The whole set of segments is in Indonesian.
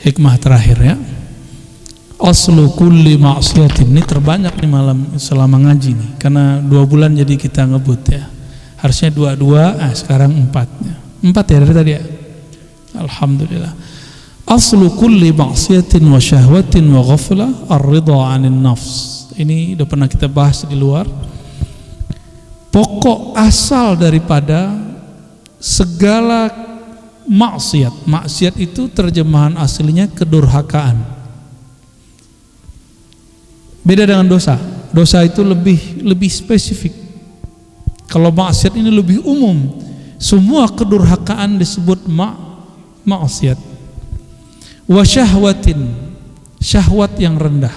hikmah terakhir ya. Aslu kulli ma'siyatin, ini terbanyak nih malam selama ngaji nih, karena 2 bulan jadi kita ngebut ya. Harusnya 2, sekarang 4 ya. 4 ya dari tadi ya. Alhamdulillah. Aslu kulli ma'siyatin wa syahwatin wa ghaflah ar-ridha 'anil nafs. Ini udah pernah kita bahas di luar. Pokok asal daripada segala maksiat itu terjemahan aslinya kedurhakaan. Beda dengan dosa. Dosa itu lebih spesifik. Kalau maksiat ini lebih umum. Semua kedurhakaan disebut maksiat. Wa syahwatin, syahwat yang rendah.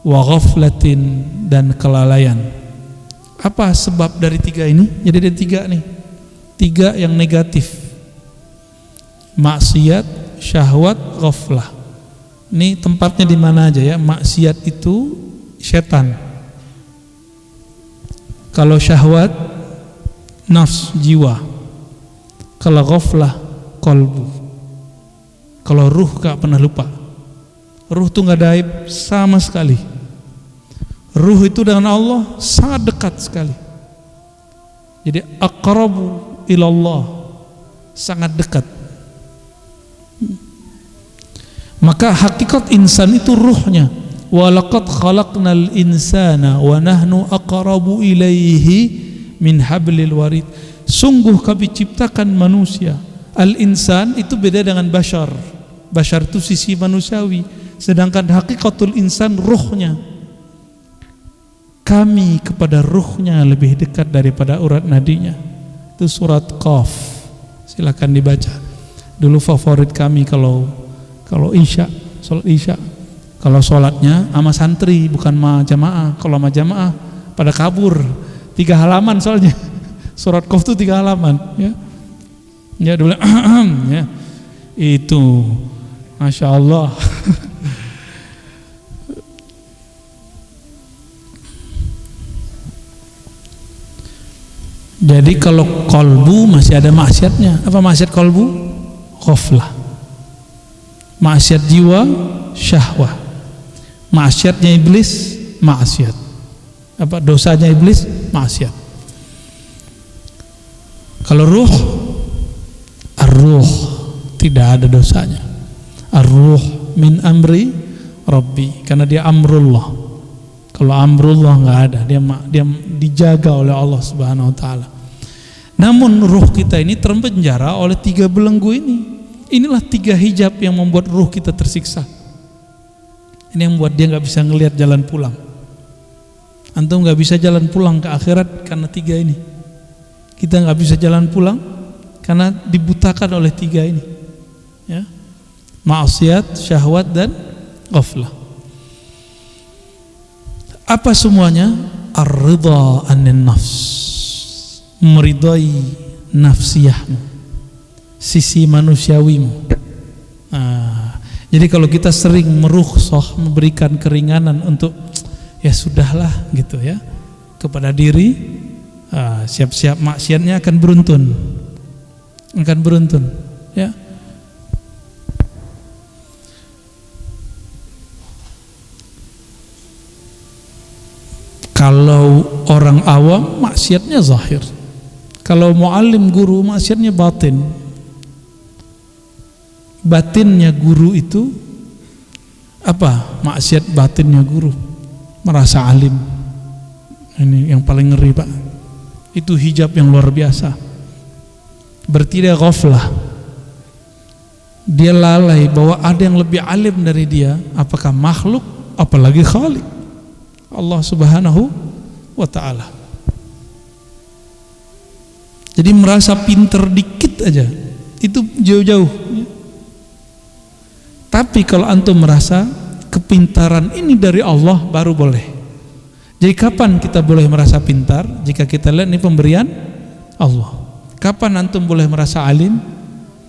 Wa ghaflatin, dan kelalaian. Apa sebab dari 3 ini? Jadi ada 3 nih. 3 yang negatif. Maksiat, syahwat, ghaflah. Ini tempatnya di mana aja ya? Maksiat itu setan. Kalau syahwat, nafs, jiwa. Kalau ghaflah, kolbu. Kalau ruh gak pernah lupa. Ruh itu gak ada aib sama sekali. Ruh itu dengan Allah sangat dekat sekali. Jadi aqrabu ilallah, sangat dekat. Maka hakikat insan itu ruhnya. Wa laqad khalaqnal insana wa nahnu aqrabu ilaihi min hablil warid. Sungguh kami ciptakan manusia. Al-insan itu beda dengan bashar. Bashar itu sisi manusiawi, sedangkan hakikatul insan ruhnya. Kami kepada ruhnya lebih dekat daripada urat nadinya. Itu surat Qaf. Silakan dibaca. Dulu favorit kami kalau isya, sholat isya, kalau sholatnya sama santri bukan sama jamaah. Kalau sama jamaah pada kabur, 3 halaman soalnya. Surat Qaf itu 3 halaman ya. Ya dulu ya. Itu Masya Allah. Jadi kalau kolbu masih ada maksiatnya. Apa maksiat kolbu? Ghaflah. Maksiat jiwa, syahwah. Maksiatnya iblis, maksiat. Apa dosanya iblis? Maksiat. Kalau ruh, ar-ruh tidak ada dosanya. Ar-ruh min amri Rabbi, karena dia amrullah. Kalau amrullah nggak ada, dia dijaga oleh Allah Subhanahu Wa Taala. Namun ruh kita ini terpenjara oleh 3 belenggu ini. Inilah 3 hijab yang membuat ruh kita tersiksa. Ini yang membuat dia nggak bisa ngelihat jalan pulang. Antum nggak bisa jalan pulang ke akhirat karena 3 ini. Kita nggak bisa jalan pulang karena dibutakan oleh 3 ini. Ya, maksiat, syahwat, dan ghaflah. Apa semuanya? Ar-ridha anin nafs, meridai nafsiyahmu, sisi manusiawimu. Jadi kalau kita sering merukhsah, memberikan keringanan untuk ya sudahlah gitu ya kepada diri, siap-siap maksiatnya akan beruntun ya. Kalau orang awam maksiatnya zahir. Kalau muallim guru maksiatnya batin. Batinnya guru itu apa? Maksiat batinnya guru, merasa alim. Ini yang paling ngeri, Pak. Itu hijab yang luar biasa. Berarti dia ghaflah. Dia lalai bahwa ada yang lebih alim dari dia, apakah makhluk apalagi khalik, Allah Subhanahu wa Ta'ala. Jadi merasa pinter dikit aja itu jauh-jauh. Tapi kalau antum merasa kepintaran ini dari Allah, baru boleh. Jadi kapan kita boleh merasa pintar? Jika kita lihat ini pemberian Allah. Kapan antum boleh merasa alim?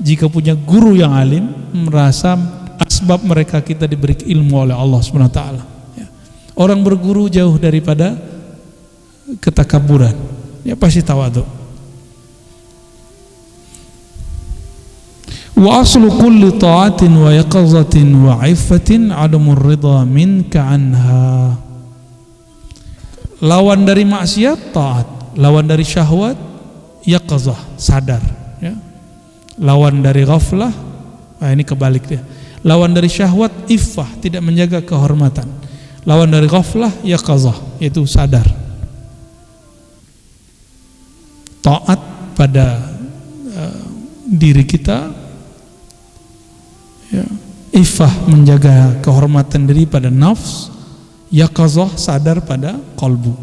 Jika punya guru yang alim, merasa asbab mereka kita diberi ilmu oleh Allah Subhanahu wa Ta'ala. Orang berguru jauh daripada ketakaburan. Ya pasti tawadhu. Wa aslu kulli ta'atin wa yaqazatin wa 'iffatin 'adamur ridha minka anha. Lawan dari maksiat taat, lawan dari syahwat yaqazah, sadar, ya. Lawan dari ghaflah, ini kebalik dia. Lawan dari syahwat iffah, tidak menjaga kehormatan. Lawan dari ghaflah yaqazah, yaitu sadar. Taat pada diri kita, ya. Iffah, menjaga kehormatan diri pada nafs, yaqazah, sadar pada qalbu.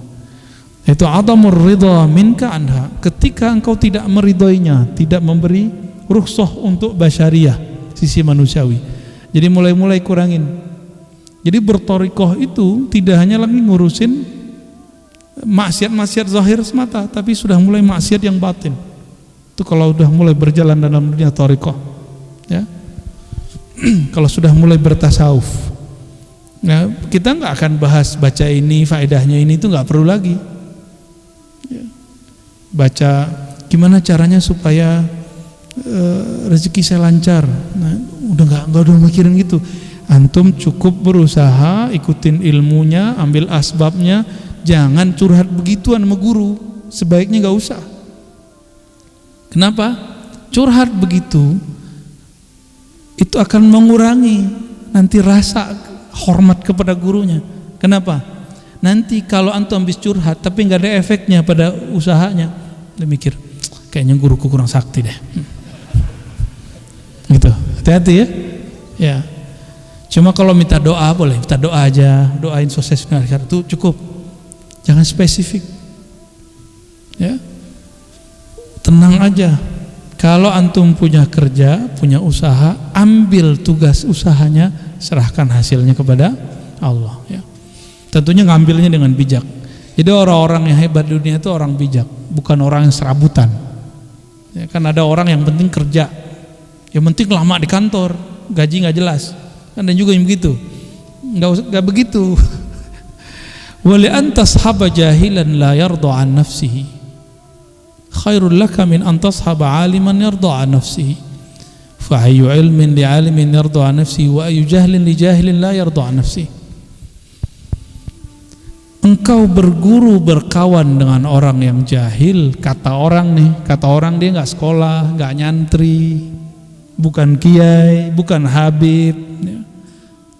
Itu adamur ridha minka anha, ketika engkau tidak meridhoinya, tidak memberi rukhsah untuk basyariah, sisi manusiawi. Jadi mulai kurangin. Jadi bertorikoh itu tidak hanya lagi ngurusin maksiat zahir semata, tapi sudah mulai maksiat yang batin. Itu kalau sudah mulai berjalan dalam dunia torikoh, ya. Kalau sudah mulai bertasawuf, nah, kita nggak akan bahas baca ini, faedahnya ini, itu nggak perlu lagi, ya. Baca gimana caranya supaya rezeki saya lancar, nah, udah nggak mikirin gitu. Antum cukup berusaha, ikutin ilmunya, ambil asbabnya, jangan curhat begituan sama guru, sebaiknya nggak usah. Kenapa? Curhat begitu itu akan mengurangi nanti rasa hormat kepada gurunya. Kenapa? Nanti kalau antum habis curhat tapi nggak ada efeknya pada usahanya, dia mikir kayaknya guruku kurang sakti deh. Gitu. Hati-hati ya. Ya. Cuma kalau minta doa boleh, minta doa aja, doain sukses itu cukup. Jangan spesifik. Ya. Tenang aja. Kalau antum punya kerja, punya usaha, ambil tugas usahanya, serahkan hasilnya kepada Allah, ya. Tentunya ngambilnya dengan bijak. Jadi orang-orang yang hebat di dunia itu orang bijak, bukan orang yang serabutan. Ya, kan ada orang yang penting kerja, yang penting lama di kantor, gaji nggak jelas. Kan ada juga yang begitu. Nggak begitu. Wali antas haba jahilan la yarda an nafsihi, khairul laka min antas haba aliman yarda an nafsihi. Fa ayu ilmin li alimin yarda an nafsihi wa ayu jahlin li jahilin la yarda an nafsihi. Engkau berguru berkawan dengan orang yang jahil, kata orang dia nggak sekolah, nggak nyantri, bukan kiai, bukan habib, ya.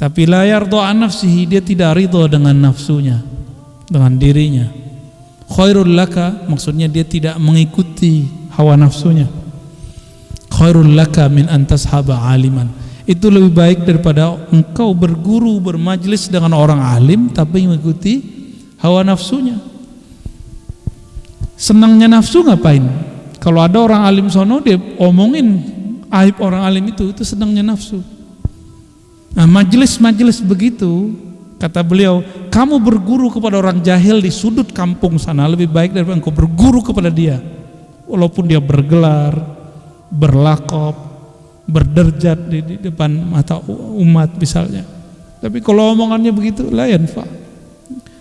Tapi la yarda an nafsihi, dia tidak ridho dengan nafsunya, dengan dirinya. Khairul laka, maksudnya dia tidak mengikuti hawa nafsunya. Khairul laka min antashaba aliman, itu lebih baik daripada engkau berguru bermajlis dengan orang alim tapi mengikuti hawa nafsunya. Senangnya nafsu ngapain? Kalau ada orang alim sono, dia omongin aib orang alim itu senangnya nafsu. Nah, majelis begitu, kata beliau, kamu berguru kepada orang jahil di sudut kampung sana lebih baik daripada engkau berguru kepada dia, walaupun dia bergelar, berlakop, berderjat di depan mata umat misalnya. Tapi kalau omongannya begitu, la yanfa.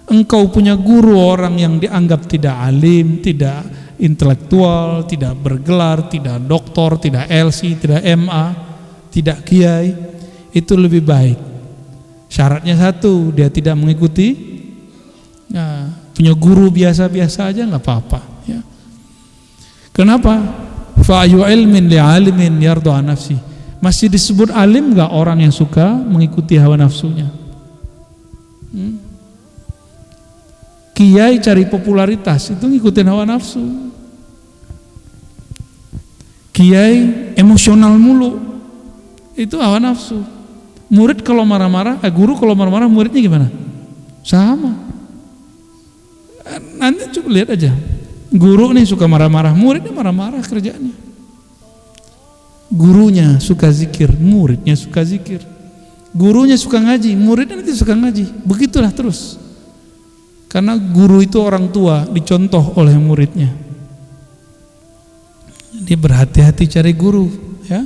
Engkau punya guru orang yang dianggap tidak alim, tidak intelektual, tidak bergelar, tidak doktor, tidak LC, tidak MA, tidak kiai, itu lebih baik. Syaratnya satu, dia tidak mengikuti. Nah, punya guru biasa-biasa aja nggak apa-apa, ya. Kenapa? Fa ayu ilmin li alimin yarda an nafsi. Masih disebut alim nggak orang yang suka mengikuti hawa nafsunya? Kiai cari popularitas, itu ngikutin hawa nafsu. Kiai emosional mulu, itu hawa nafsu. Murid kalau marah-marah, guru kalau marah-marah, muridnya gimana? Sama. Nanti coba lihat aja, guru nih suka marah-marah, muridnya marah-marah kerjaannya. Gurunya suka zikir, muridnya suka zikir. Gurunya suka ngaji, muridnya nanti suka ngaji. Begitulah terus. Karena guru itu orang tua, dicontoh oleh muridnya. Dia berhati-hati cari guru, ya.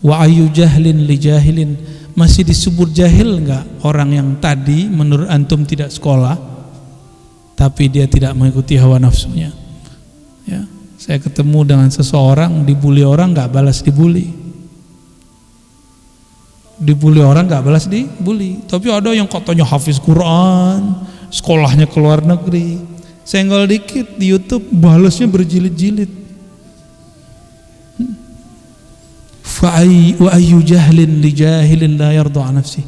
Wa ayu jahlin li jahilin, masih disebut jahil enggak orang yang tadi menurut antum tidak sekolah tapi dia tidak mengikuti hawa nafsunya, ya. Saya ketemu dengan seseorang dibully orang, enggak balas dibully, Dibully orang nggak balas dibully. Tapi ada yang katanya hafiz Quran, sekolahnya ke luar negeri, senggol dikit di YouTube balasnya berjilid-jilid. Wa ayyu jahlin li jahilin la yarda an nafsi.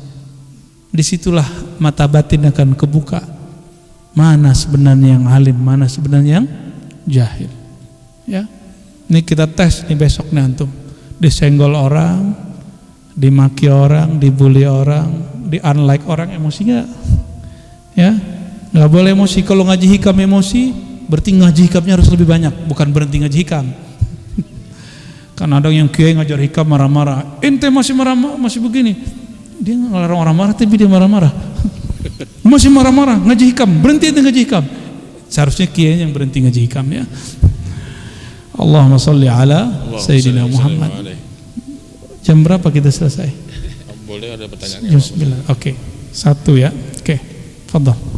Disitulah mata batin akan kebuka. Mana sebenarnya yang alim, mana sebenarnya yang jahil. Ya, ini kita tes nih besok nih antum. Disenggol orang, dimaki orang, dibully orang, di unlike orang, emosi nggak? Ya, nggak boleh emosi. Kalau ngaji hikam emosi, berarti ngaji hikamnya harus lebih banyak, bukan berhenti ngaji hikam. Kan ada yang kiai ngajar hikam marah-marah, ente masih marah-marah, masih begini. Dia ngelarang orang marah, tapi dia marah-marah. Masih marah-marah, ngaji hikam, berhenti ente ngaji hikam. Seharusnya kiai yang berhenti ngaji hikam ya. Allahumma sholli ala Sayyidina Muhammad. Jam berapa kita selesai? Boleh ada pertanyaan? Jam 9. Oke. 1 ya. Oke. Fadhal.